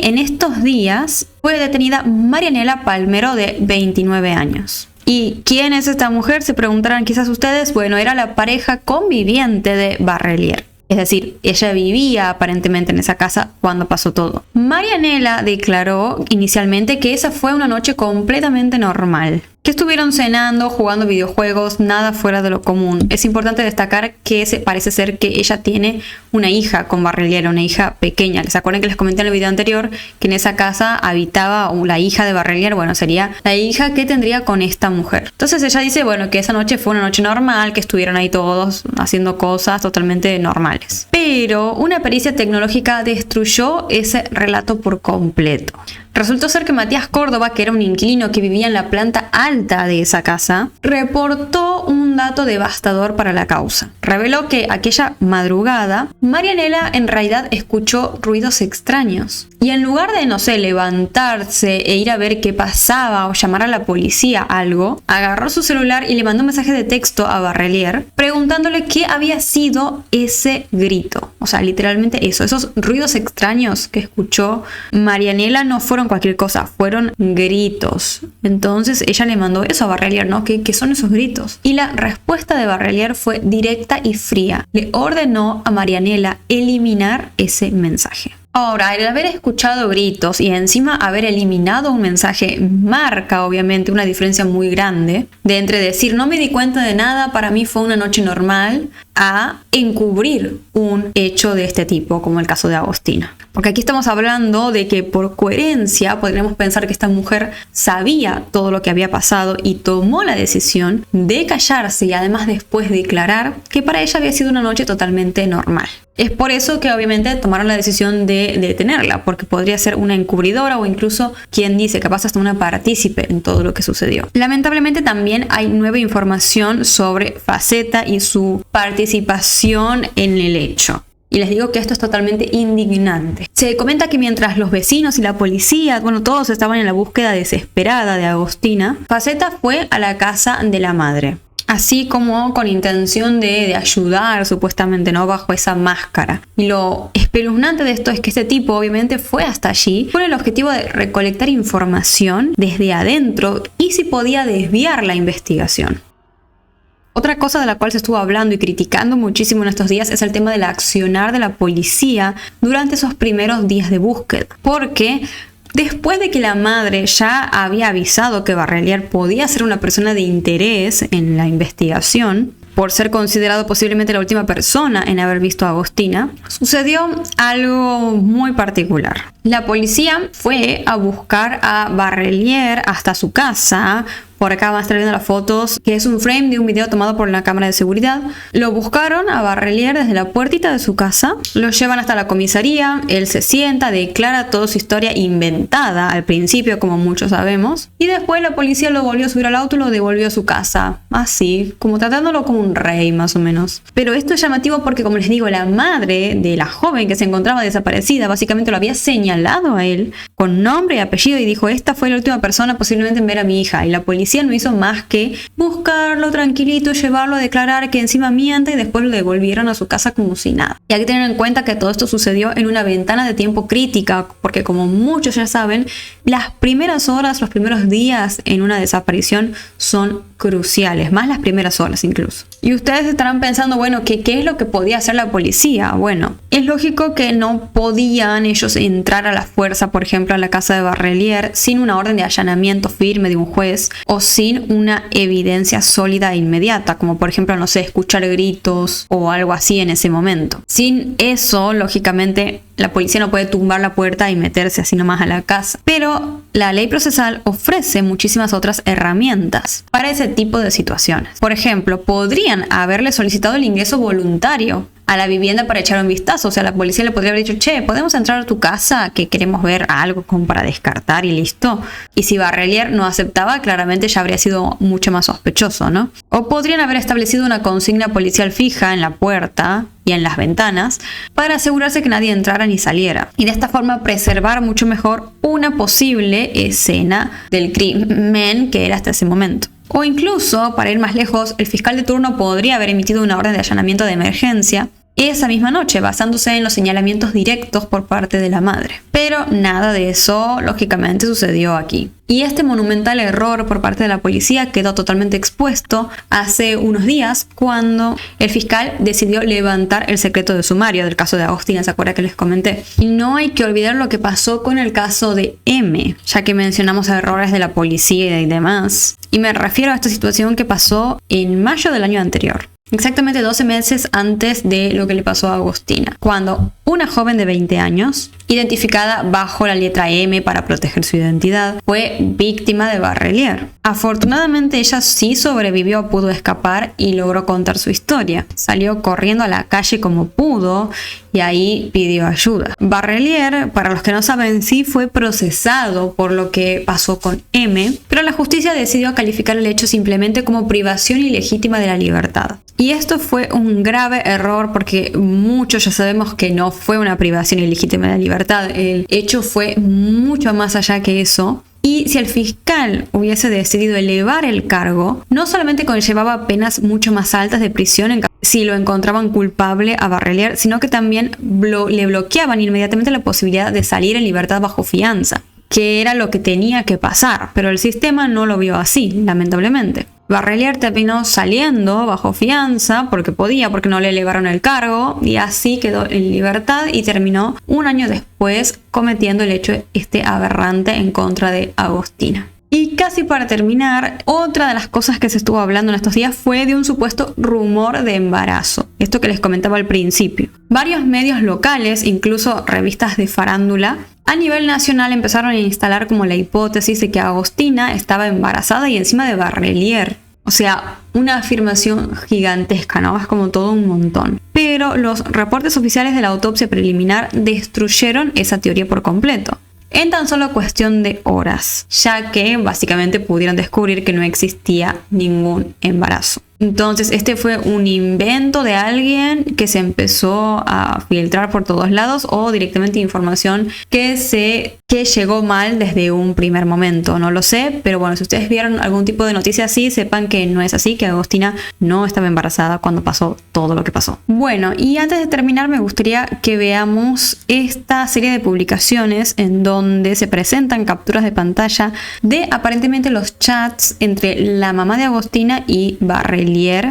en estos días fue detenida Marianela Palmero, de 29 años. ¿Y quién es esta mujer? Se preguntarán quizás ustedes. Bueno, era la pareja conviviente de Barrelier. Es decir, ella vivía aparentemente en esa casa cuando pasó todo. Marianela declaró inicialmente que esa fue una noche completamente normal, que estuvieron cenando, jugando videojuegos, nada fuera de lo común. Es importante destacar que parece ser que ella tiene una hija con Barrelier, una hija pequeña. ¿Les acuerdan que les comenté en el video anterior que en esa casa habitaba la hija de Barrelier? Bueno, sería la hija que tendría con esta mujer. Entonces ella dice, bueno, que esa noche fue una noche normal, que estuvieron ahí todos haciendo cosas totalmente normales. Pero una pericia tecnológica destruyó ese relato por completo. Resultó ser que Matías Córdoba, que era un inquilino que vivía en la planta alta de esa casa, reportó un dato devastador para la causa. Reveló que aquella madrugada, Marianela en realidad escuchó ruidos extraños. Y en lugar de, no sé, levantarse e ir a ver qué pasaba o llamar a la policía algo, agarró su celular y le mandó un mensaje de texto a Barrelier preguntándole qué había sido ese grito. O sea, literalmente eso. Esos ruidos extraños que escuchó Marianela no fueron cualquier cosa, fueron gritos. Entonces ella le mandó eso a Barrelier, ¿no? ¿Qué son esos gritos? Y la respuesta de Barrelier fue directa y fría. Le ordenó a Marianela eliminar ese mensaje. Ahora, el haber escuchado gritos y encima haber eliminado un mensaje marca obviamente una diferencia muy grande de entre decir no me di cuenta de nada, para mí fue una noche normal, a encubrir un hecho de este tipo, como el caso de Agostina. Porque aquí estamos hablando de que por coherencia podríamos pensar que esta mujer sabía todo lo que había pasado y tomó la decisión de callarse y además después declarar que para ella había sido una noche totalmente normal. Es por eso que obviamente tomaron la decisión de detenerla, porque podría ser una encubridora o incluso, quien dice, capaz hasta una partícipe en todo lo que sucedió. Lamentablemente también hay nueva información sobre Faceta y su participación en el hecho. Y les digo que esto es totalmente indignante. Se comenta que mientras los vecinos y la policía, bueno, todos estaban en la búsqueda desesperada de Agostina, Faceta fue a la casa de la madre. Así como con intención de ayudar, supuestamente, ¿no? Bajo esa máscara. Y lo espeluznante de esto es que este tipo obviamente fue hasta allí con el objetivo de recolectar información desde adentro y si podía desviar la investigación. Otra cosa de la cual se estuvo hablando y criticando muchísimo en estos días es el tema del accionar de la policía durante esos primeros días de búsqueda. Porque después de que la madre ya había avisado que Barrelier podía ser una persona de interés en la investigación, por ser considerado posiblemente la última persona en haber visto a Agostina, sucedió algo muy particular. La policía fue a buscar a Barrelier hasta su casa. Por acá van a estar viendo las fotos, que es un frame de un video tomado por la cámara de seguridad. Lo buscaron a Barrelier desde la puertita de su casa, lo llevan hasta la comisaría, él se sienta, declara toda su historia inventada al principio, como muchos sabemos, y después la policía lo volvió a subir al auto y lo devolvió a su casa, así, como tratándolo como un rey más o menos. Pero esto es llamativo porque, como les digo, la madre de la joven que se encontraba desaparecida básicamente lo había señalado a él con nombre y apellido y dijo, esta fue la última persona posiblemente en ver a mi hija, y la policía no hizo más que buscarlo tranquilito, llevarlo a declarar que encima miente y después lo devolvieron a su casa como si nada. Y hay que tener en cuenta que todo esto sucedió en una ventana de tiempo crítica, porque como muchos ya saben, las primeras horas, los primeros días en una desaparición son cruciales, más las primeras horas incluso. Y ustedes estarán pensando, bueno, ¿qué es lo que podía hacer la policía? Bueno, es lógico que no podían ellos entrar a la fuerza, por ejemplo, a la casa de Barrelier sin una orden de allanamiento firme de un juez o sin una evidencia sólida e inmediata, como por ejemplo, no sé, escuchar gritos o algo así en ese momento. Sin eso, lógicamente, la policía no puede tumbar la puerta y meterse así nomás a la casa. Pero la ley procesal ofrece muchísimas otras herramientas para ese tipo de situaciones. Por ejemplo, podrían haberle solicitado el ingreso voluntario a la vivienda para echar un vistazo. O sea, la policía le podría haber dicho, che, ¿podemos entrar a tu casa? Que queremos ver algo como para descartar y listo. Y si Barrelier no aceptaba, claramente ya habría sido mucho más sospechoso, ¿no? O podrían haber establecido una consigna policial fija en la puerta y en las ventanas para asegurarse que nadie entrara ni saliera. Y de esta forma preservar mucho mejor una posible escena del crimen que era hasta ese momento. O incluso, para ir más lejos, el fiscal de turno podría haber emitido una orden de allanamiento de emergencia esa misma noche, basándose en los señalamientos directos por parte de la madre. Pero nada de eso, lógicamente, sucedió aquí. Y este monumental error por parte de la policía quedó totalmente expuesto hace unos días cuando el fiscal decidió levantar el secreto de sumario del caso de Agostina, ¿se acuerdan que les comenté? Y no hay que olvidar lo que pasó con el caso de M, ya que mencionamos errores de la policía y demás. Y me refiero a esta situación que pasó en mayo del año anterior. Exactamente 12 meses antes de lo que le pasó a Agostina, cuando una joven de 20 años, identificada bajo la letra M para proteger su identidad, fue víctima de Barrelier. Afortunadamente ella sí sobrevivió, pudo escapar y logró contar su historia. Salió corriendo a la calle como pudo y ahí pidió ayuda. Barrelier, para los que no saben, sí fue procesado por lo que pasó con M, pero la justicia decidió calificar el hecho simplemente como privación ilegítima de la libertad. Y esto fue un grave error porque muchos ya sabemos que no fue una privación ilegítima de la libertad. El hecho fue mucho más allá que eso. Y si el fiscal hubiese decidido elevar el cargo, no solamente conllevaba penas mucho más altas de prisión si lo encontraban culpable a Barrelier, sino que también le bloqueaban inmediatamente la posibilidad de salir en libertad bajo fianza, que era lo que tenía que pasar, pero el sistema no lo vio así, lamentablemente. Barrelier terminó saliendo bajo fianza porque podía, porque no le elevaron el cargo, y así quedó en libertad y terminó un año después cometiendo el hecho aberrante en contra de Agostina. Y casi para terminar, otra de las cosas que se estuvo hablando en estos días fue de un supuesto rumor de embarazo. Esto que les comentaba al principio. Varios medios locales, incluso revistas de farándula, a nivel nacional empezaron a instalar como la hipótesis de que Agostina estaba embarazada y encima de Barrelier. O sea, una afirmación gigantesca, ¿no? Es como todo un montón. Pero los reportes oficiales de la autopsia preliminar destruyeron esa teoría por completo, en tan solo cuestión de horas, ya que básicamente pudieron descubrir que no existía ningún embarazo. Entonces este fue un invento de alguien que se empezó a filtrar por todos lados, o directamente información que llegó mal desde un primer momento, no lo sé, pero bueno, si ustedes vieron algún tipo de noticia así, sepan que no es así, que Agostina no estaba embarazada cuando pasó todo lo que pasó. Bueno, y antes de terminar me gustaría que veamos esta serie de publicaciones en donde se presentan capturas de pantalla de aparentemente los chats entre la mamá de Agostina y Barrelier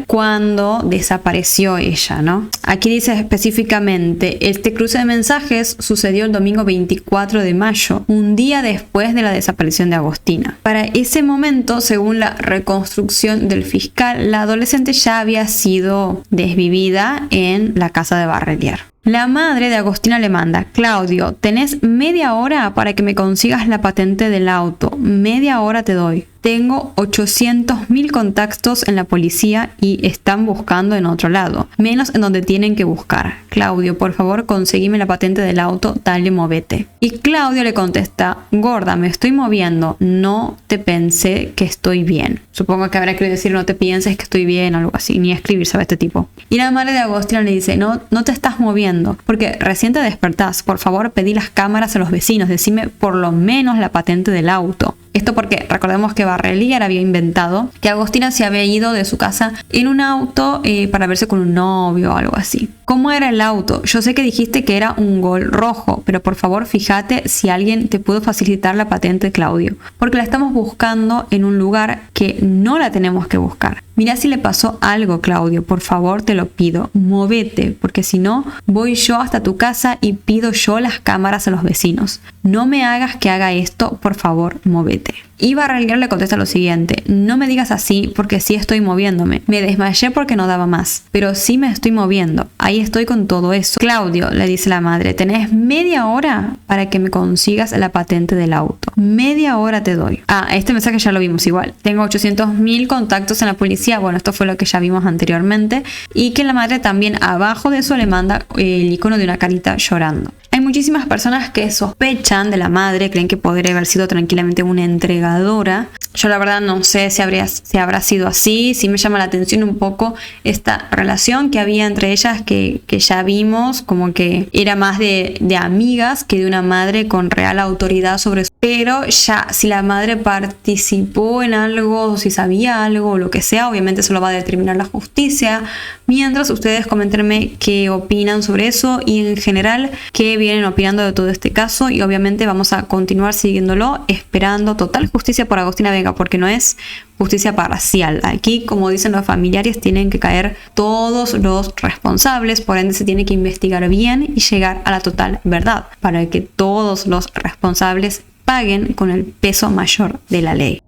cuando desapareció ella, ¿no? Aquí dice específicamente: este cruce de mensajes sucedió el domingo 24 de mayo, un día después de la desaparición de Agostina. Para ese momento, según la reconstrucción del fiscal, la adolescente ya había sido desvivida en la casa de Barrelier. La madre de Agostina le manda: Claudio, tenés media hora para que me consigas la patente del auto. Media hora te doy. Tengo 800.000 contactos en la policía y están buscando en otro lado, menos en donde tienen que buscar. Claudio, por favor, conseguime la patente del auto, dale, movete. Y Claudio le contesta: gorda, me estoy moviendo, no te pensé que estoy bien. Supongo que habrá querido decir no te pienses que estoy bien, algo así, ni escribir, sabe este tipo. Y la madre de Agostina le dice: no te estás moviendo, porque recién te despertás, por favor pedí las cámaras a los vecinos, decime por lo menos la patente del auto. Esto porque recordemos que Barrelier había inventado que Agostina se había ido de su casa en un auto para verse con un novio o algo así. ¿Cómo era el auto? Yo sé que dijiste que era un Gol rojo, pero por favor fíjate si alguien te pudo facilitar la patente, Claudio, porque la estamos buscando en un lugar que no la tenemos que buscar. Mira si le pasó algo, Claudio, por favor te lo pido, movete, porque si no voy yo hasta tu casa y pido yo las cámaras a los vecinos. No me hagas que haga esto, por favor, movete. Y Barrelier le contesta lo siguiente: no me digas así porque sí estoy moviéndome. Me desmayé porque no daba más, pero sí me estoy moviendo. Ahí estoy con todo eso. Claudio, le dice la madre, tenés media hora para que me consigas la patente del auto. Media hora te doy. Este mensaje ya lo vimos igual. Tengo 800.000 contactos en la policía. Bueno, esto fue lo que ya vimos anteriormente. Y que la madre también abajo de eso le manda el icono de una carita llorando. Hay muchísimas personas que sospechan de la madre, creen que podría haber sido tranquilamente una entregadora Yo la verdad no sé si habrá sido así. Sí me llama la atención un poco esta relación que había entre ellas, que ya vimos como que era más de amigas que de una madre con real autoridad sobre su... Pero ya si la madre participó en algo, o si sabía algo o lo que sea, obviamente eso lo va a determinar la justicia. Mientras, ustedes comentenme qué opinan sobre eso y en general qué vienen opinando de todo este caso, y obviamente vamos a continuar siguiéndolo, esperando total justicia por Agostina Vega, porque no es justicia parcial. Aquí, como dicen los familiares, tienen que caer todos los responsables, por ende se tiene que investigar bien y llegar a la total verdad, para que todos los responsables paguen con el peso mayor de la ley.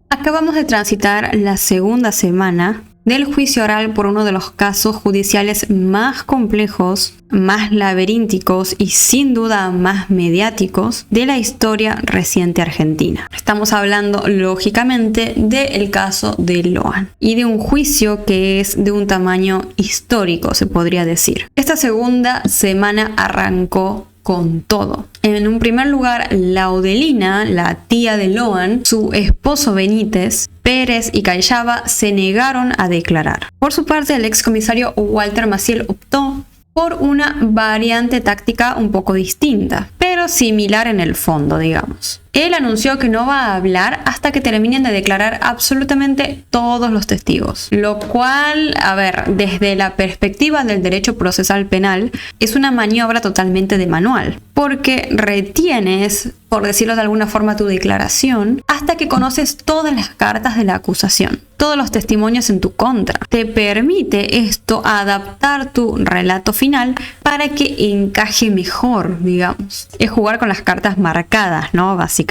Acabamos de transitar la segunda semana del juicio oral por uno de los casos judiciales más complejos, más laberínticos y sin duda más mediáticos de la historia reciente argentina. Estamos hablando lógicamente del caso de Loan y de un juicio que es de un tamaño histórico, se podría decir. Esta segunda semana arrancó con todo. En un primer lugar, Laudelina, la tía de Loan, su esposo Benítez, Pérez y Callava se negaron a declarar. Por su parte, el excomisario Walter Maciel optó por una variante táctica un poco distinta, pero similar en el fondo, digamos. Él anunció que no va a hablar hasta que terminen de declarar absolutamente todos los testigos. Lo cual, a ver, desde la perspectiva del derecho procesal penal, es una maniobra totalmente de manual, porque retienes, por decirlo de alguna forma, tu declaración hasta que conoces todas las cartas de la acusación, todos los testimonios en tu contra. Te permite esto adaptar tu relato final para que encaje mejor, digamos. Es jugar con las cartas marcadas, ¿no? Básicamente.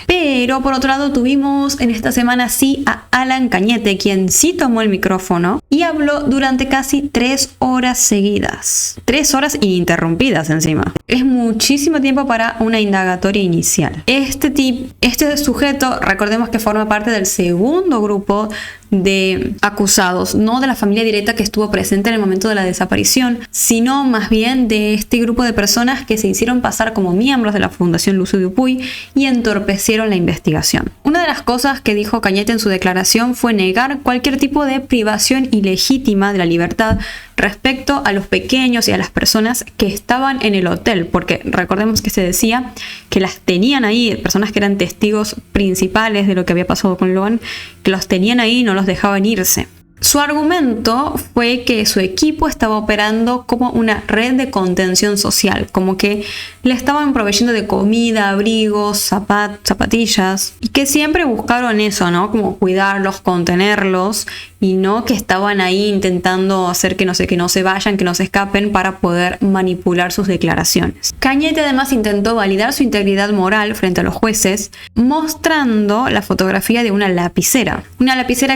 Pero por otro lado tuvimos en esta semana sí a Alan Cañete, quien sí tomó el micrófono y habló durante casi 3 horas seguidas. 3 horas ininterrumpidas encima. Es muchísimo tiempo para una indagatoria inicial. Este sujeto, recordemos que forma parte del segundo grupo de acusados, no de la familia directa que estuvo presente en el momento de la desaparición, sino más bien de este grupo de personas que se hicieron pasar como miembros de la Fundación Lucio Dupuy y entorpecieron la investigación. Una de las cosas que dijo Cañete en su declaración fue negar cualquier tipo de privación ilegítima de la libertad respecto a los pequeños y a las personas que estaban en el hotel, porque recordemos que se decía que las tenían ahí, personas que eran testigos principales de lo que había pasado con Loan, que los tenían ahí y no los dejaban irse. Su argumento fue que su equipo estaba operando como una red de contención social, como que le estaban proveyendo de comida, abrigos, zapatillas, y que siempre buscaron eso, ¿no? Como cuidarlos, contenerlos, y no que estaban ahí intentando hacer que no se vayan, que no se escapen para poder manipular sus declaraciones. Cañete además intentó validar su integridad moral frente a los jueces, mostrando la fotografía de una lapicera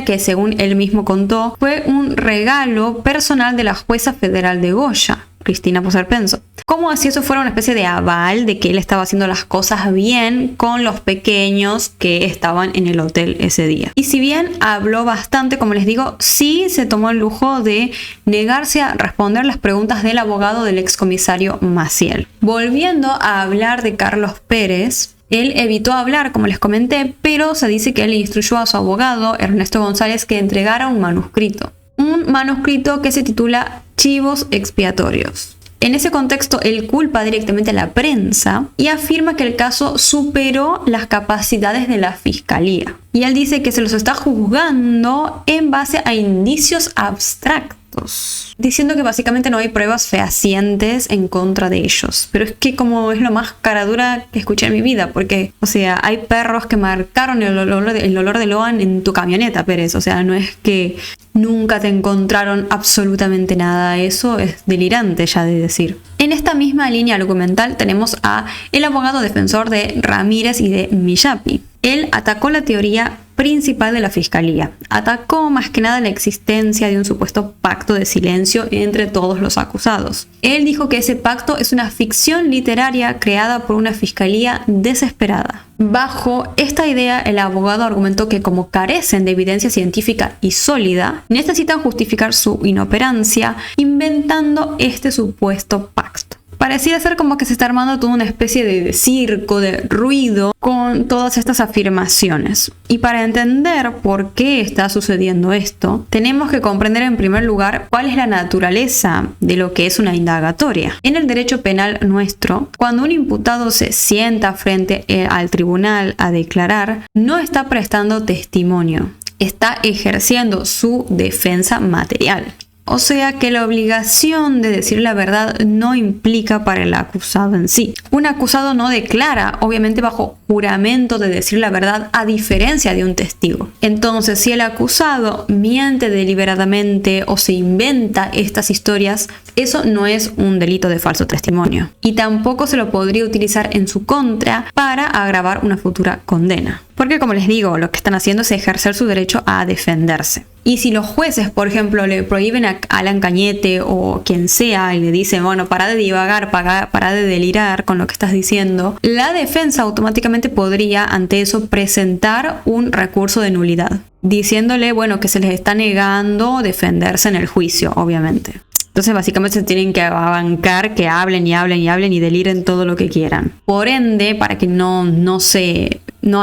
que, según él mismo contó, fue un regalo personal de la jueza federal de Goya, Cristina Poser-Penso. Como si eso fuera una especie de aval de que él estaba haciendo las cosas bien con los pequeños que estaban en el hotel ese día. Y si bien habló bastante, como les digo, sí se tomó el lujo de negarse a responder las preguntas del abogado del excomisario Maciel. Volviendo a hablar de Carlos Pérez, él evitó hablar, como les comenté, pero se dice que él instruyó a su abogado, Ernesto González, que entregara un manuscrito. Un manuscrito que se titula Chivos Expiatorios. En ese contexto, él culpa directamente a la prensa y afirma que el caso superó las capacidades de la fiscalía. Y él dice que se los está juzgando en base a indicios abstractos, diciendo que básicamente no hay pruebas fehacientes en contra de ellos. Pero es que como es lo más caradura que escuché en mi vida, porque, o sea, hay perros que marcaron el olor de Loan en tu camioneta, Pérez. O sea, no es que nunca te encontraron absolutamente nada. Eso es delirante ya de decir. En esta misma línea argumental tenemos a el abogado defensor de Ramírez y de Millapi. Él atacó la teoría principal de la fiscalía. Atacó más que nada la existencia de un supuesto pacto de silencio entre todos los acusados. Él dijo que ese pacto es una ficción literaria creada por una fiscalía desesperada. Bajo esta idea, el abogado argumentó que como carecen de evidencia científica y sólida, necesitan justificar su inoperancia inventando este supuesto pacto. Pareciera ser como que se está armando toda una especie de circo, de ruido con todas estas afirmaciones. Y para entender por qué está sucediendo esto, tenemos que comprender en primer lugar cuál es la naturaleza de lo que es una indagatoria. En el derecho penal nuestro, cuando un imputado se sienta frente al tribunal a declarar, no está prestando testimonio, está ejerciendo su defensa material. O sea que la obligación de decir la verdad no implica para el acusado en sí. Un acusado no declara, obviamente bajo juramento de decir la verdad, a diferencia de un testigo. Entonces, si el acusado miente deliberadamente o se inventa estas historias, eso no es un delito de falso testimonio. Y tampoco se lo podría utilizar en su contra para agravar una futura condena. Porque, como les digo, lo que están haciendo es ejercer su derecho a defenderse. Y si los jueces, por ejemplo, le prohíben a Alan Cañete o quien sea y le dicen, bueno, para de divagar, para de delirar con lo que estás diciendo, la defensa automáticamente podría, ante eso, presentar un recurso de nulidad, diciéndole, bueno, que se les está negando defenderse en el juicio, obviamente. Entonces básicamente se tienen que bancar que hablen y hablen y hablen y deliren todo lo que quieran. Por ende, para que no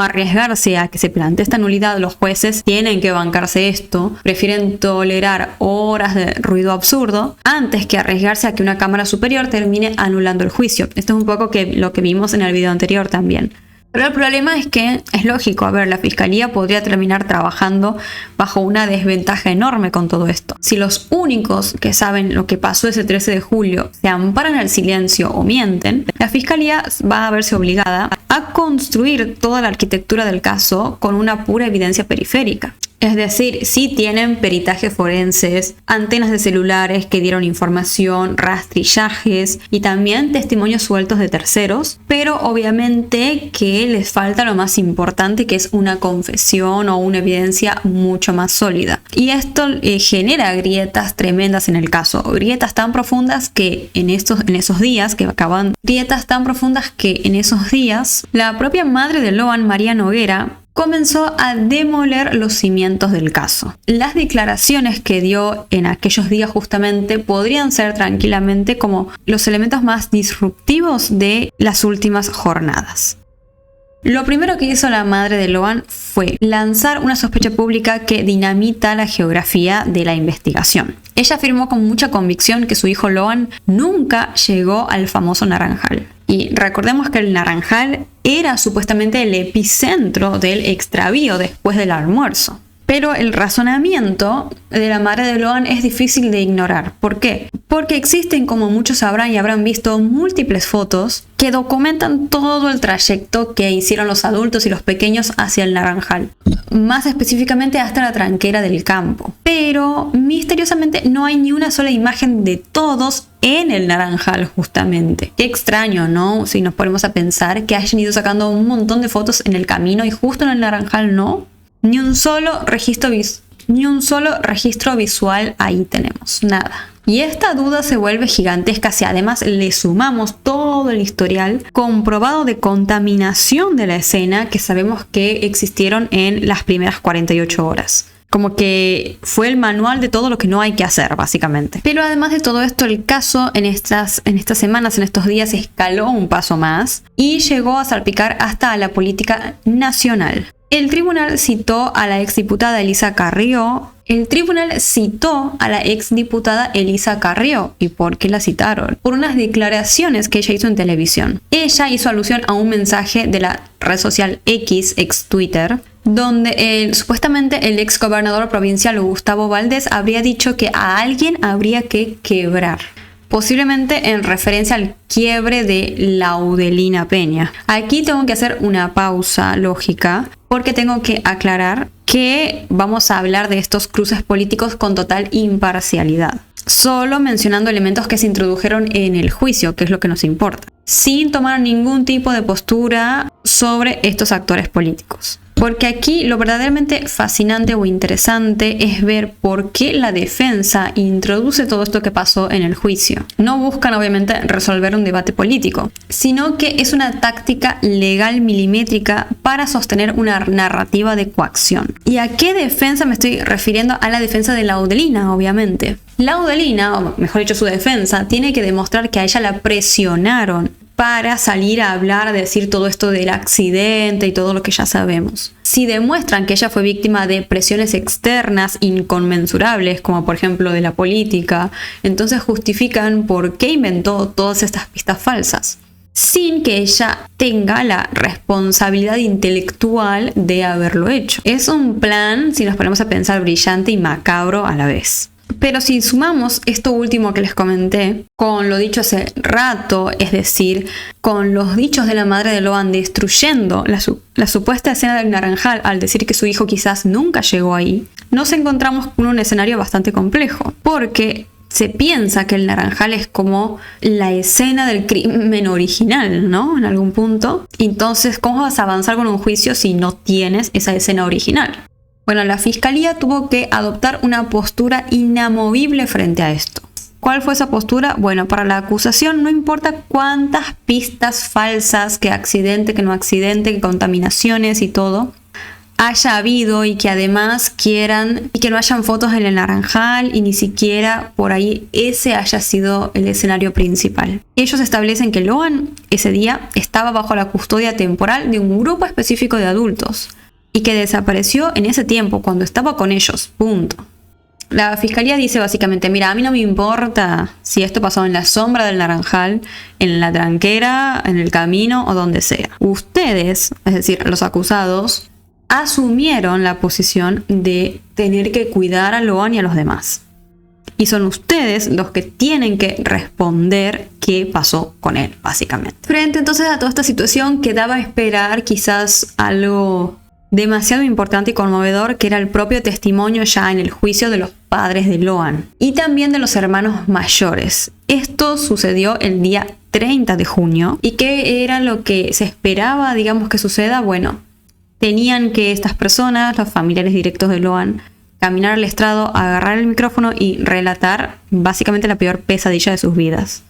arriesgarse a que se plantee esta nulidad, los jueces tienen que bancarse esto, prefieren tolerar horas de ruido absurdo antes que arriesgarse a que una cámara superior termine anulando el juicio. Esto es un poco lo que vimos en el video anterior también. Pero el problema es que es lógico, la fiscalía podría terminar trabajando bajo una desventaja enorme con todo esto. Si los únicos que saben lo que pasó ese 13 de julio se amparan al silencio o mienten, la fiscalía va a verse obligada a construir toda la arquitectura del caso con una pura evidencia periférica. Es decir, sí tienen peritajes forenses, antenas de celulares que dieron información, rastrillajes y también testimonios sueltos de terceros, pero obviamente que les falta lo más importante, que es una confesión o una evidencia mucho más sólida. Y esto genera grietas tremendas en el caso, grietas tan profundas que en esos días la propia madre de Loan, María Noguera, comenzó a demoler los cimientos del caso. Las declaraciones que dio en aquellos días justamente podrían ser tranquilamente como los elementos más disruptivos de las últimas jornadas. Lo primero que hizo la madre de Loan fue lanzar una sospecha pública que dinamita la geografía de la investigación. Ella afirmó con mucha convicción que su hijo Loan nunca llegó al famoso Naranjal. Y recordemos que el Naranjal era supuestamente el epicentro del extravío después del almuerzo. Pero el razonamiento de la madre de Loan es difícil de ignorar. ¿Por qué? Porque existen, como muchos sabrán y habrán visto, múltiples fotos que documentan todo el trayecto que hicieron los adultos y los pequeños hacia el Naranjal. Más específicamente hasta la tranquera del campo. Pero misteriosamente no hay ni una sola imagen de todos en el Naranjal justamente. Qué extraño, ¿no? Si nos ponemos a pensar que hayan ido sacando un montón de fotos en el camino y justo en el Naranjal no. Ni un solo registro visual ahí tenemos, nada. Y esta duda se vuelve gigantesca si además le sumamos todo el historial comprobado de contaminación de la escena que sabemos que existieron en las primeras 48 horas. Como que fue el manual de todo lo que no hay que hacer, básicamente. Pero además de todo esto, el caso en estas semanas, en estos días, escaló un paso más y llegó a salpicar hasta a la política nacional. El tribunal citó a la exdiputada Elisa Carrió. ¿Y por qué la citaron? Por unas declaraciones que ella hizo en televisión. Ella hizo alusión a un mensaje de la red social X, ex Twitter, donde supuestamente el ex gobernador provincial Gustavo Valdés habría dicho que a alguien habría que quebrar. Posiblemente en referencia al quiebre de Laudelina Peña. Aquí tengo que hacer una pausa lógica porque tengo que aclarar que vamos a hablar de estos cruces políticos con total imparcialidad, solo mencionando elementos que se introdujeron en el juicio, que es lo que nos importa, sin tomar ningún tipo de postura sobre estos actores políticos. Porque aquí lo verdaderamente fascinante o interesante es ver por qué la defensa introduce todo esto que pasó en el juicio. No buscan obviamente resolver un debate político, sino que es una táctica legal milimétrica para sostener una narrativa de coacción. ¿Y a qué defensa me estoy refiriendo? A la defensa de Laudelina, obviamente. Laudelina, o mejor dicho su defensa, tiene que demostrar que a ella la presionaron para salir a hablar, a decir todo esto del accidente y todo lo que ya sabemos. Si demuestran que ella fue víctima de presiones externas inconmensurables, como por ejemplo de la política, entonces justifican por qué inventó todas estas pistas falsas, sin que ella tenga la responsabilidad intelectual de haberlo hecho. Es un plan, si nos ponemos a pensar, brillante y macabro a la vez. Pero si sumamos esto último que les comenté con lo dicho hace rato, es decir, con los dichos de la madre de Loan destruyendo la supuesta escena del naranjal al decir que su hijo quizás nunca llegó ahí, nos encontramos con un escenario bastante complejo, porque se piensa que el naranjal es como la escena del crimen original, ¿no? En algún punto. Entonces, ¿cómo vas a avanzar con un juicio si no tienes esa escena original? Bueno, la fiscalía tuvo que adoptar una postura inamovible frente a esto. ¿Cuál fue esa postura? Bueno, para la acusación no importa cuántas pistas falsas, que accidente, que no accidente, que contaminaciones y todo haya habido, y que además quieran y que no hayan fotos en el naranjal y ni siquiera por ahí ese haya sido el escenario principal. Ellos establecen que Loan ese día estaba bajo la custodia temporal de un grupo específico de adultos y que desapareció en ese tiempo cuando estaba con ellos, punto. La fiscalía dice básicamente, mira, a mí no me importa si esto pasó en la sombra del naranjal, en la tranquera, en el camino o donde sea. Ustedes, es decir, los acusados, asumieron la posición de tener que cuidar a Loan y a los demás. Y son ustedes los que tienen que responder qué pasó con él, básicamente. Frente entonces a toda esta situación, quedaba esperar quizás algo demasiado importante y conmovedor, que era el propio testimonio ya en el juicio de los padres de Loan y también de los hermanos mayores. Esto sucedió el día 30 de junio. ¿Y qué era lo que se esperaba, digamos, que suceda? Bueno, tenían que estas personas, los familiares directos de Loan, caminar al estrado, agarrar el micrófono y relatar básicamente la peor pesadilla de sus vidas.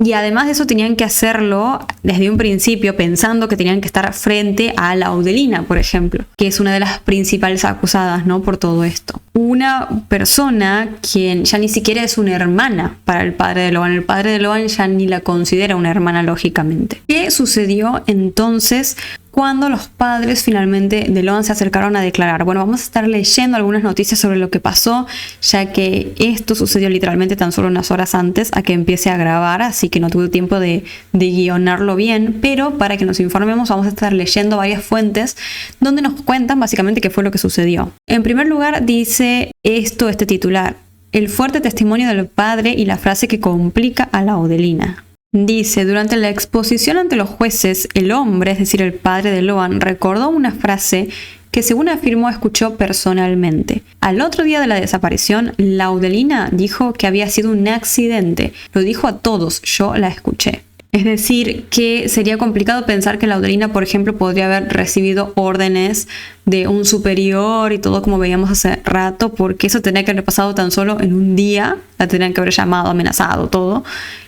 Y además de eso tenían que hacerlo desde un principio pensando que tenían que estar frente a Laudelina, por ejemplo, que es una de las principales acusadas, ¿no?, por todo esto. Una persona quien ya ni siquiera es una hermana para el padre de Loan. El padre de Loan ya ni la considera una hermana, lógicamente. ¿Qué sucedió entonces cuando los padres finalmente de Loan se acercaron a declarar? Bueno, vamos a estar leyendo algunas noticias sobre lo que pasó, ya que esto sucedió literalmente tan solo unas horas antes a que empiece a grabar, así que no tuve tiempo de guionarlo bien, pero para que nos informemos vamos a estar leyendo varias fuentes donde nos cuentan básicamente qué fue lo que sucedió. En primer lugar dice este titular: el fuerte testimonio del padre y la frase que complica a Laudelina. Dice, durante la exposición ante los jueces, el hombre, es decir, el padre de Loan, recordó una frase que, según afirmó, escuchó personalmente. Al otro día de la desaparición, Laudelina dijo que había sido un accidente. Lo dijo a todos, yo la escuché. Es decir, que sería complicado pensar que Laudelina, por ejemplo, podría haber recibido órdenes de un superior y todo, como veíamos hace rato, porque eso tenía que haber pasado tan solo en un día, la tenían que haber llamado, amenazado, todo.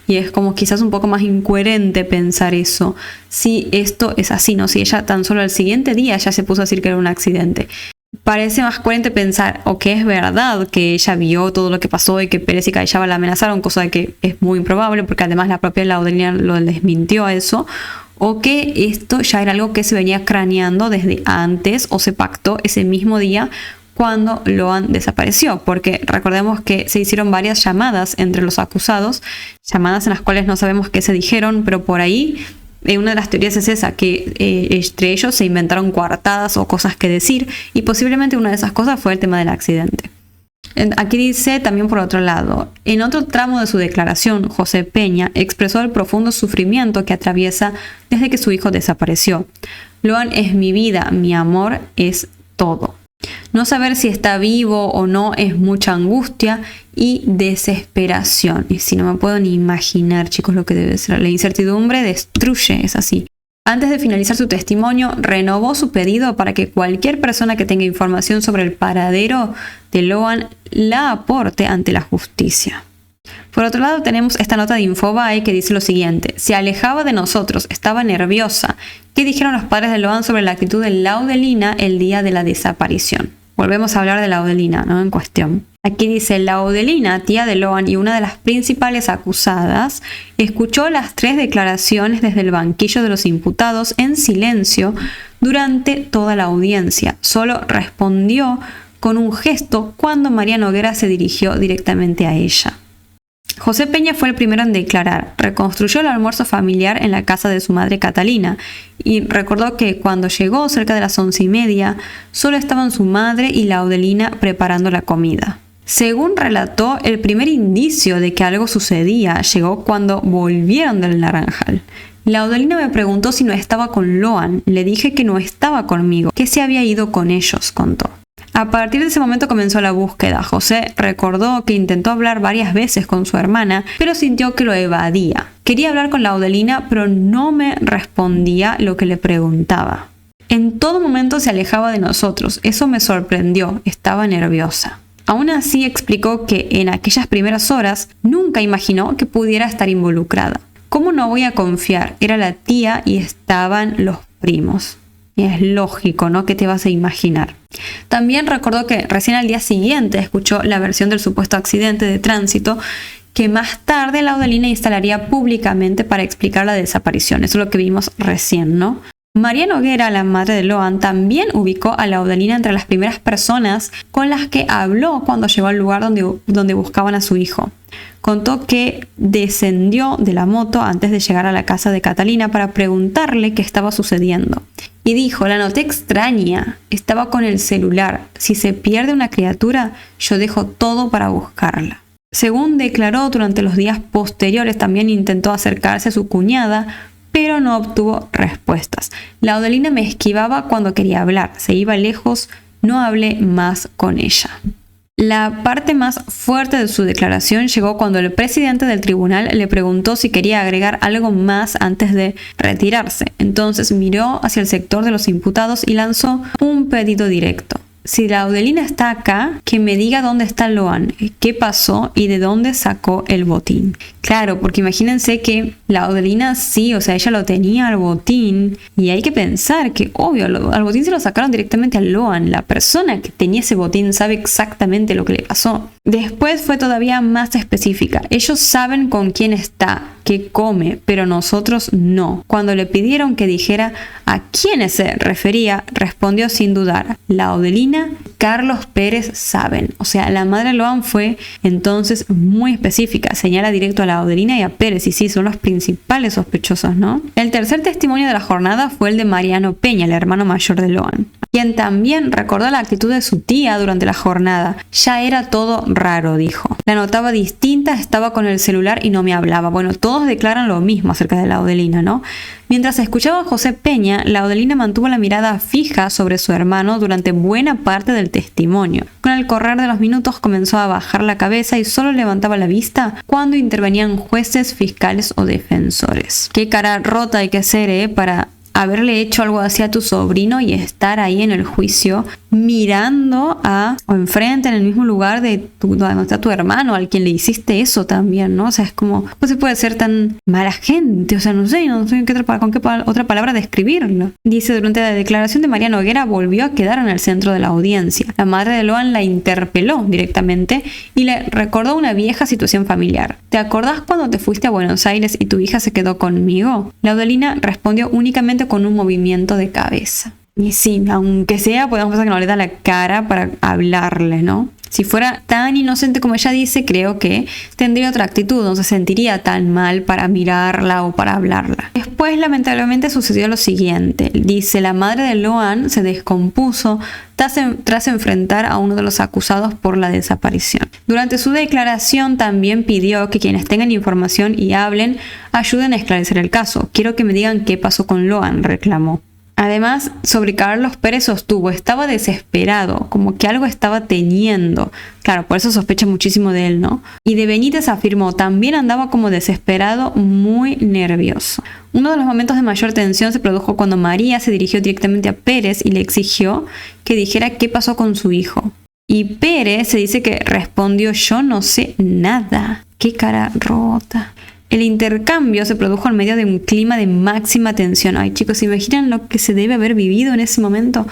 Y es como quizás un poco más incoherente pensar eso, si esto es así, ¿no? Si ella tan solo al siguiente día ya se puso a decir que era un accidente. Parece más coherente pensar o que es verdad que ella vio todo lo que pasó y que Pérez y Callaba la amenazaron, cosa que es muy improbable porque además la propia Laudelina lo desmintió a eso, o que esto ya era algo que se venía craneando desde antes o se pactó ese mismo día cuando Loan desapareció, porque recordemos que se hicieron varias llamadas entre los acusados, llamadas en las cuales no sabemos qué se dijeron, pero por ahí una de las teorías es esa, que entre ellos se inventaron coartadas o cosas que decir, y posiblemente una de esas cosas fue el tema del accidente. Aquí dice también por otro lado, en otro tramo de su declaración, José Peña expresó el profundo sufrimiento que atraviesa desde que su hijo desapareció. Loan es mi vida, mi amor es todo. No saber si está vivo o no es mucha angustia y desesperación. Y si no me puedo ni imaginar, chicos, lo que debe ser. La incertidumbre destruye, es así. Antes de finalizar su testimonio, renovó su pedido para que cualquier persona que tenga información sobre el paradero de Loan la aporte ante la justicia. Por otro lado, tenemos esta nota de Infobae que dice lo siguiente: se alejaba de nosotros, estaba nerviosa. ¿Qué dijeron los padres de Loan sobre la actitud de Laudelina el día de la desaparición? Volvemos a hablar de Laudelina, ¿no? En cuestión. Aquí dice: Laudelina, tía de Loan y una de las principales acusadas, escuchó las 3 declaraciones desde el banquillo de los imputados en silencio durante toda la audiencia. Solo respondió con un gesto cuando María Noguera se dirigió directamente a ella. José Peña fue el primero en declarar. Reconstruyó el almuerzo familiar en la casa de su madre Catalina y recordó que cuando llegó cerca de las 11:30 solo estaban su madre y Laudelina preparando la comida. Según relató, el primer indicio de que algo sucedía llegó cuando volvieron del Naranjal. Laudelina me preguntó si no estaba con Loan. Le dije que no estaba conmigo, que se había ido con ellos, contó. A partir de ese momento comenzó la búsqueda. José recordó que intentó hablar varias veces con su hermana, pero sintió que lo evadía. Quería hablar con Laudelina, pero no me respondía lo que le preguntaba. En todo momento se alejaba de nosotros. Eso me sorprendió. Estaba nerviosa. Aún así explicó que en aquellas primeras horas nunca imaginó que pudiera estar involucrada. ¿Cómo no voy a confiar? Era la tía y estaban los primos. Y es lógico, ¿no? ¿Qué te vas a imaginar? También recordó que recién al día siguiente escuchó la versión del supuesto accidente de tránsito que más tarde Laudelina instalaría públicamente para explicar la desaparición. Eso es lo que vimos recién, ¿no? María Noguera, la madre de Loan, también ubicó a Laudelina entre las primeras personas con las que habló cuando llegó al lugar donde buscaban a su hijo. Contó que descendió de la moto antes de llegar a la casa de Catalina para preguntarle qué estaba sucediendo. Y dijo: la noté extraña, estaba con el celular. Si se pierde una criatura, yo dejo todo para buscarla. Según declaró, durante los días posteriores también intentó acercarse a su cuñada, pero no obtuvo respuestas. Laudelina me esquivaba cuando quería hablar, se iba lejos, no hablé más con ella. La parte más fuerte de su declaración llegó cuando el presidente del tribunal le preguntó si quería agregar algo más antes de retirarse. Entonces miró hacia el sector de los imputados y lanzó un pedido directo: si Laudelina está acá, que me diga dónde está Loan, qué pasó y de dónde sacó el botín. Claro, porque imagínense que Laudelina sí, o sea, ella lo tenía al botín, y hay que pensar que, obvio, al botín se lo sacaron directamente a Loan. La persona que tenía ese botín sabe exactamente lo que le pasó. Después fue todavía más específica. Ellos saben con quién está, qué come, pero nosotros no. Cuando le pidieron que dijera a quiénes se refería, respondió sin dudar: Laudelina, Carlos Pérez saben. O sea, la madre de Loan fue entonces muy específica. Señala directo a Laudelina y a Pérez, y sí, son los principales sospechosos, ¿no? El tercer testimonio de la jornada fue el de Mariano Peña, el hermano mayor de Loan, quien también recordó la actitud de su tía durante la jornada. Ya era todo raro, dijo. La notaba distinta, estaba con el celular y no me hablaba. Bueno, todos declaran lo mismo acerca de Laudelina, ¿no? Mientras escuchaba a José Peña, Laudelina mantuvo la mirada fija sobre su hermano durante buena parte del testimonio. Con el correr de los minutos comenzó a bajar la cabeza y solo levantaba la vista cuando intervenían jueces, fiscales o defensores. Qué cara rota hay que hacer, para haberle hecho algo así a tu sobrino y estar ahí en el juicio mirando o enfrente en el mismo lugar donde está tu hermano, al quien le hiciste eso también, ¿no? O sea, es como, ¿cómo se puede ser tan mala gente? O sea, no sé con qué otra palabra describirlo. Dice: durante la declaración de María Noguera volvió a quedar en el centro de la audiencia. La madre de Loan la interpeló directamente y le recordó una vieja situación familiar. ¿Te acordás cuando te fuiste a Buenos Aires y tu hija se quedó conmigo? Laudelina respondió únicamente con un movimiento de cabeza. Y sí, aunque sea, podemos pensar que no le da la cara para hablarle, ¿no? Si fuera tan inocente como ella dice, creo que tendría otra actitud, no se sentiría tan mal para mirarla o para hablarla. Después, lamentablemente, sucedió lo siguiente. Dice: la madre de Loan se descompuso tras enfrentar a uno de los acusados por la desaparición. Durante su declaración también pidió que quienes tengan información y hablen ayuden a esclarecer el caso. Quiero que me digan qué pasó con Loan, reclamó. Además, sobre Carlos Pérez sostuvo, estaba desesperado, como que algo estaba teniendo. Claro, por eso sospecha muchísimo de él, ¿no? Y de Benítez afirmó, también andaba como desesperado, muy nervioso. Uno de los momentos de mayor tensión se produjo cuando María se dirigió directamente a Pérez y le exigió que dijera qué pasó con su hijo. Y Pérez se dice que respondió, yo no sé nada. ¡Qué cara rota! El intercambio se produjo en medio de un clima de máxima tensión. Ay, chicos, ¿se imaginan lo que se debe haber vivido en ese momento?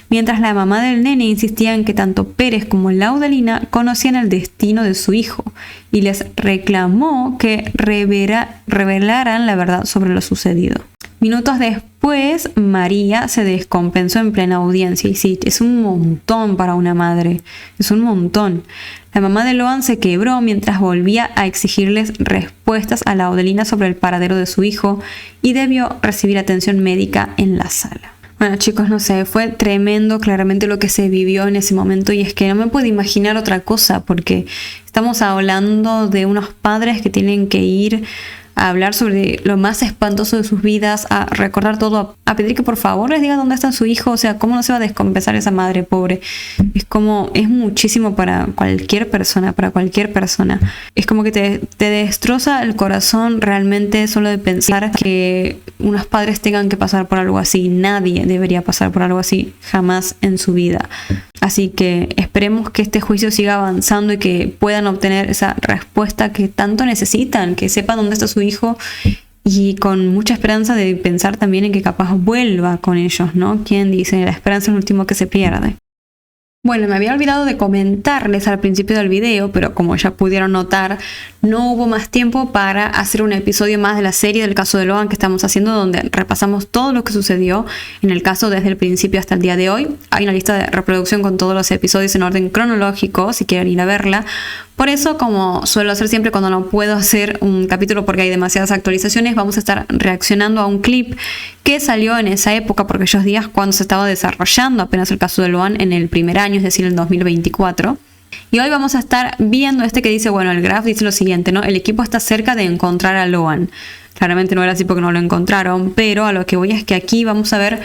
Mientras la mamá del nene insistía en que tanto Pérez como Laudelina conocían el destino de su hijo y les reclamó que revelaran la verdad sobre lo sucedido. Minutos después, María se descompensó en plena audiencia. Y sí, es un montón para una madre. Es un montón. La mamá de Loan se quebró mientras volvía a exigirles respuestas a Laudelina sobre el paradero de su hijo y debió recibir atención médica en la sala. Bueno, chicos, no sé, fue tremendo claramente lo que se vivió en ese momento y es que no me puedo imaginar otra cosa porque estamos hablando de unos padres que tienen que ir a hablar sobre lo más espantoso de sus vidas, a recordar todo, a pedir que por favor les digan dónde está su hijo, o sea, cómo no se va a descompensar esa madre pobre. Es muchísimo para cualquier persona, Es como que te destroza el corazón realmente solo de pensar que unos padres tengan que pasar por algo así. Nadie debería pasar por algo así jamás en su vida. Así que esperemos que este juicio siga avanzando y que puedan obtener esa respuesta que tanto necesitan, que sepan dónde está su hijo y con mucha esperanza de pensar también en que capaz vuelva con ellos, ¿no? ¿Quién dice? La esperanza es el último que se pierde. Bueno, me había olvidado de comentarles al principio del video, pero como ya pudieron notar, no hubo más tiempo para hacer un episodio más de la serie del caso de Loan que estamos haciendo, donde repasamos todo lo que sucedió en el caso desde el principio hasta el día de hoy. Hay una lista de reproducción con todos los episodios en orden cronológico, si quieren ir a verla. Por eso, como suelo hacer siempre cuando no puedo hacer un capítulo porque hay demasiadas actualizaciones, vamos a estar reaccionando a un clip que salió en esa época, por aquellos días cuando se estaba desarrollando apenas el caso de Loan en el primer año, es decir, en 2024. Y hoy vamos a estar viendo este que dice, bueno, el graph dice lo siguiente, ¿no? El equipo está cerca de encontrar a Loan. Claramente no era así porque no lo encontraron, pero a lo que voy es que aquí vamos a ver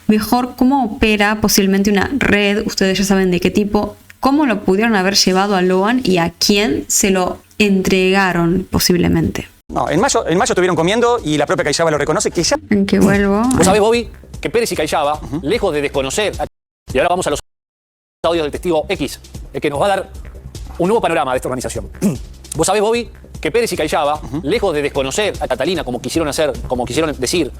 mejor cómo opera posiblemente una red, ustedes ya saben de qué tipo, cómo lo pudieron haber llevado a Loan y a quién se lo entregaron posiblemente. No, en mayo estuvieron comiendo y la propia Callaba lo reconoce que ya... ¿En qué vuelvo? Vos sabés, Bobby, que Pérez y Callaba, lejos de desconocer, y ahora vamos a los audios del testigo X, el que nos va a dar un nuevo panorama de esta organización. Vos sabés, Bobby, que Pérez y Callaba, lejos de desconocer a Catalina como quisieron decir,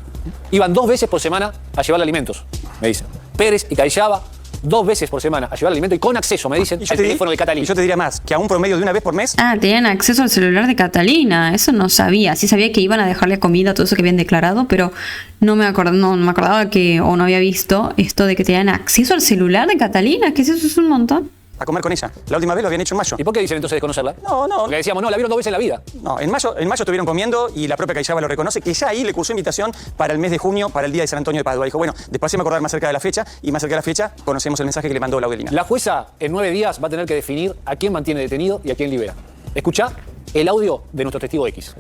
iban 2 veces por semana a llevarle alimentos, me dicen. Pérez y Callaba 2 veces por semana a llevar alimento y con acceso, me dicen, al teléfono de Catalina. Y yo te diría más, que a un promedio de 1 vez por mes. Ah, tenían acceso al celular de Catalina. Eso no sabía. Sí sabía que iban a dejarle comida, todo eso que habían declarado, pero no me acordaba que, o no había visto esto de que tenían acceso al celular de Catalina. ¿Qué es eso? Es un montón. A comer con ella. La última vez lo habían hecho en mayo. ¿Y por qué dicen entonces desconocerla? No. Porque decíamos, no, la vieron 2 veces en la vida. No, en mayo estuvieron comiendo y la propia Callaba lo reconoce, que ya ahí le cursó invitación para el mes de junio, para el día de San Antonio de Padua. Dijo, bueno, después se me acordar más cerca de la fecha y más cerca de la fecha conocemos el mensaje que le mandó Laudelina. La jueza en 9 días va a tener que definir a quién mantiene detenido y a quién libera. Escuchá el audio de nuestro testigo X.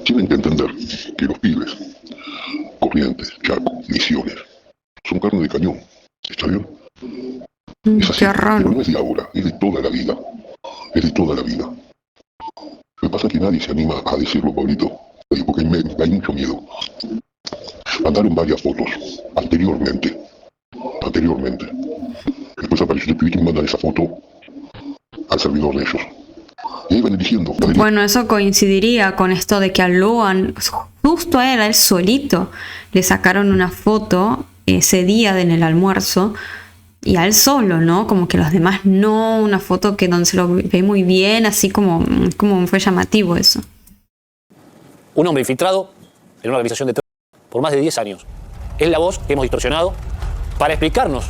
Tienen que entender que los pibes, Corrientes, Chaco, Misiones, son carne de cañón. ¿Está bien? Es así, Qué raro. pero no es de ahora, es de toda la vida. Es de toda la vida. Lo que pasa es que nadie se anima a decirlo, Pablito, porque hay mucho miedo. Mandaron varias fotos anteriormente. Después apareció el pibito y mandan esa foto al servidor de ellos. Y ahí van eligiendo. Bueno, eso coincidiría con esto de que a Loan, justo a él solito, le sacaron una foto ese día en el almuerzo. Y a él solo, ¿no? Como que los demás no, una foto que donde se lo ve muy bien, así como fue llamativo eso. Un hombre infiltrado en una organización de terror por más de 10 años. Es la voz que hemos distorsionado para explicarnos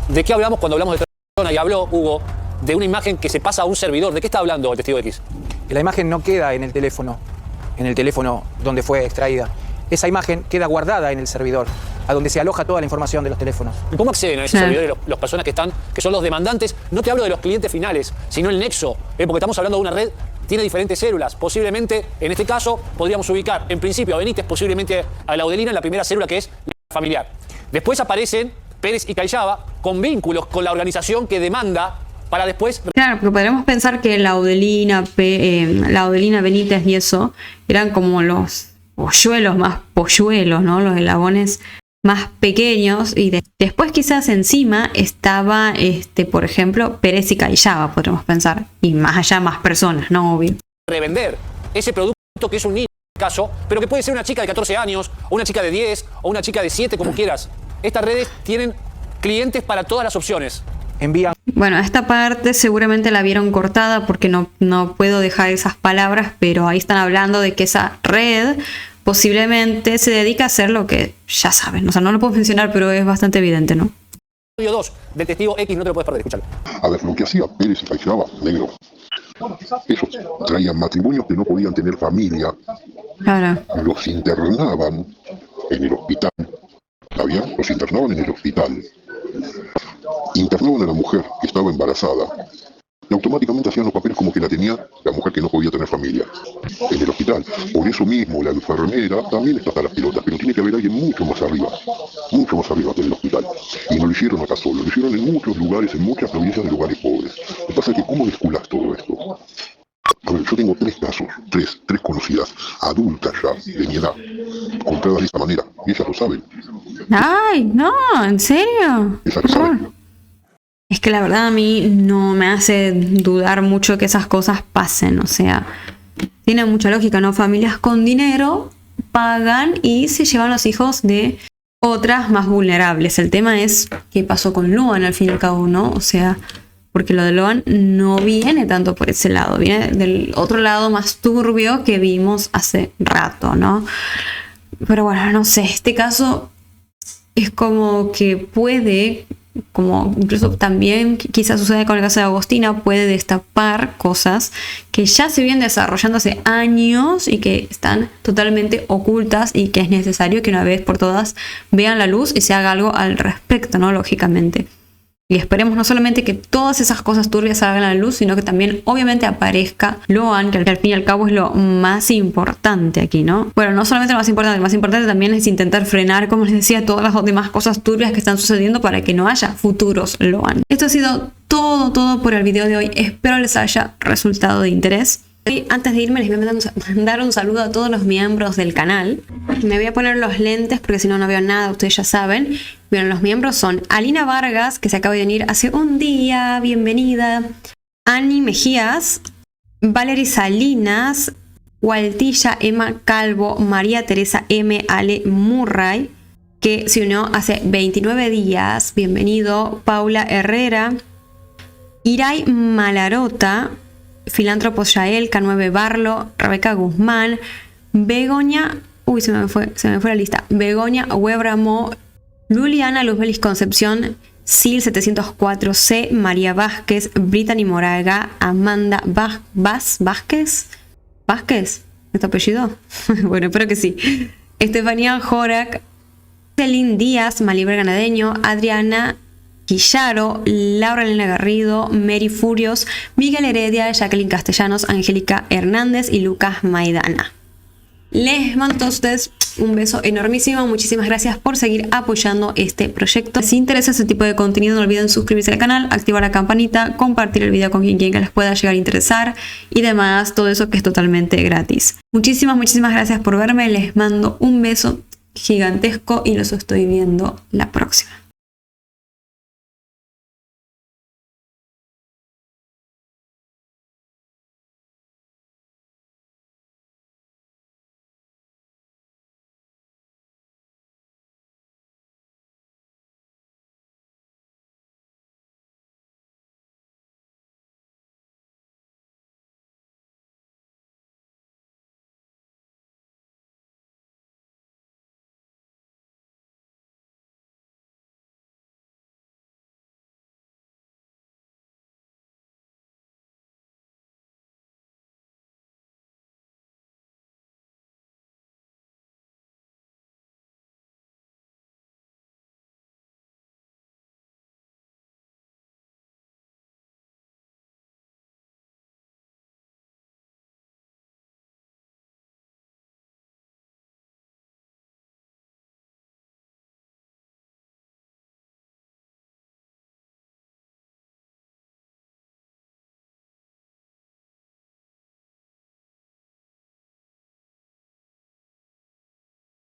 de qué hablamos cuando hablamos de persona. Y habló, Hugo, de una imagen que se pasa a un servidor. ¿De qué está hablando el testigo X? La imagen no queda en el teléfono donde fue extraída. Esa imagen queda guardada en el servidor, a donde se aloja toda la información de los teléfonos. ¿Y cómo acceden a esos servidores las personas que son los demandantes? No te hablo de los clientes finales, sino el nexo, porque estamos hablando de una red, tiene diferentes células. Posiblemente, en este caso, podríamos ubicar, en principio, a Benítez, posiblemente a Laudelina en la primera célula, que es familiar. Después aparecen Pérez y Callaba con vínculos con la organización que demanda para después... Claro, porque podríamos pensar que Laudelina Benítez y eso eran como los polluelos más polluelos, ¿no? Los eslabones más pequeños, y después quizás encima estaba, por ejemplo, Pérez y Callaba, podríamos pensar, y más allá más personas, ¿no? Obvio. Revender ese producto que es un niño, caso, pero que puede ser una chica de 14 años, o una chica de 10, o una chica de 7, como quieras. Estas redes tienen clientes para todas las opciones. Envían. Bueno, esta parte seguramente la vieron cortada porque no puedo dejar esas palabras, pero ahí están hablando de que esa red posiblemente se dedica a hacer lo que ya saben. O sea, no lo puedo mencionar, pero es bastante evidente, ¿no? Episodio 2 del Testigo X, no te lo puedes perder, escúchalo. A ver, lo que hacía Pérez y Callaba, negro, esos traían matrimonios que no podían tener familia, Claro. los internaban en el hospital, ¿sabían? Los internaban en el hospital. Internaban a la mujer que estaba embarazada y automáticamente hacían los papeles como que la tenía la mujer que no podía tener familia en el hospital. Por eso mismo la enfermera también está hasta las pelotas, pero tiene que haber alguien mucho más arriba que en el hospital. Y no lo hicieron acá solo, lo hicieron en muchos lugares, en muchas provincias de lugares pobres. Lo que pasa es que ¿cómo desculas todo esto? A ver, yo tengo 3 casos, tres conocidas, adultas ya, de mi edad, contadas de esta manera, y ellas lo saben. Ay, no, ¿en serio? Ellas lo saben. Es que la verdad a mí no me hace dudar mucho que esas cosas pasen, o sea, tiene mucha lógica, ¿no? Familias con dinero pagan y se llevan los hijos de otras más vulnerables. El tema es qué pasó con Luan al fin y al cabo, ¿no? O sea, porque lo de Luan no viene tanto por ese lado, viene del otro lado más turbio que vimos hace rato, ¿no? Pero bueno, no sé, este caso es como que puede, como incluso también quizás sucede con el caso de Agostina, puede destapar cosas que ya se vienen desarrollando hace años y que están totalmente ocultas y que es necesario que una vez por todas vean la luz y se haga algo al respecto, ¿no? Lógicamente. Y esperemos no solamente que todas esas cosas turbias salgan a la luz, sino que también obviamente aparezca Luan, que al fin y al cabo es lo más importante aquí, ¿no? Bueno, no solamente lo más importante también es intentar frenar, como les decía, todas las demás cosas turbias que están sucediendo para que no haya futuros Luan. Esto ha sido todo por el video de hoy. Espero les haya resultado de interés. Y antes de irme les voy a mandar un saludo a todos los miembros del canal. Me voy a poner los lentes porque si no veo nada, ustedes ya saben. Bueno, los miembros son Alina Vargas, que se acaba de unir hace un día, bienvenida. Ani Mejías, Valery Salinas, Waltilla Emma Calvo, María Teresa M. Ale Murray, que se unió hace 29 días, bienvenido. Paula Herrera, Irai Malarota, Filántropo Yael, K9 Barlo, Rebeca Guzmán, Begoña, se me fue la lista, Begoña Huebramo, Luliana Luzbelis Concepción, Sil 704C, María Vázquez, Brittany Moraga, Amanda Vázquez, ¿es tu apellido? Bueno, espero que sí. Estefanía Jorac, Celine Díaz, Malibre Ganadeño, Adriana Quillaro, Laura Elena Garrido, Mary Furios, Miguel Heredia, Jacqueline Castellanos, Angélica Hernández y Lucas Maidana. Les mando a todos ustedes un beso enormísimo. Muchísimas gracias por seguir apoyando este proyecto. Si les interesa este tipo de contenido, no olviden suscribirse al canal, activar la campanita, compartir el video con quien les pueda llegar a interesar y demás, todo eso que es totalmente gratis. Muchísimas gracias por verme. Les mando un beso gigantesco y los estoy viendo la próxima.